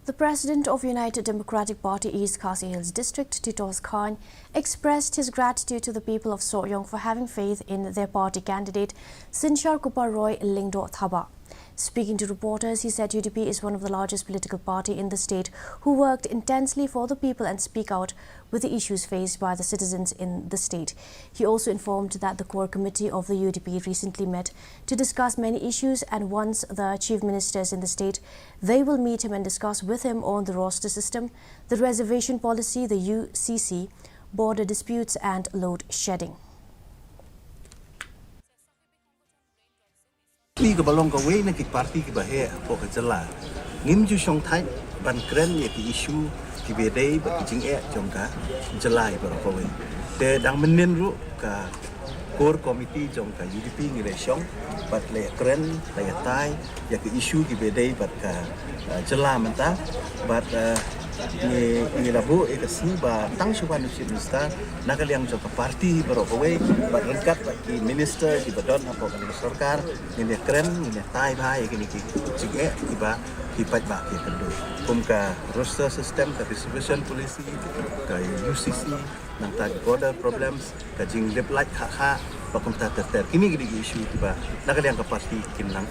The president of United Democratic Party East Khasi Hills District, Titos Khan, expressed his gratitude to the people of Sohiong for having faith in their party candidate, Sinchar Kuparoy Lingdo Thaba. Speaking to reporters, he said UDP is one of the largest political party in the state who worked intensely for the people and speak out with the issues faced by the citizens in the state. He also informed that the core committee of the UDP recently met to discuss many issues, and once the chief ministers in the state, they will meet him and discuss with him on the roster system, the reservation policy, the UCC, border disputes and load shedding. Li ke balong ke wei na ki parti ki bahe po ke jela ngim ju shong thai ban kren ye ki issue ki be dei ba jing e jong ka jelai ba ko wei te dang menen ru ka core committee jong ka UDP ngi le shong bat le kren la ya tai ya ki issue ki be dei bat ka jela menta bat ni labu e ka si ba tang shuban chief minister nakaliang jong ka parti ba ko wei bat rengkat ba ki minister ki badon apo ka sarkar ni keren ni tai bhai ki ni ki jige ki ba ki pat ba ki kendo kum ka roster system ka distribution policy ka UCC nang ta border problems ka jing lep like ha ba kum ta ter kini ki issue ki ba nakaliang ka parti kinang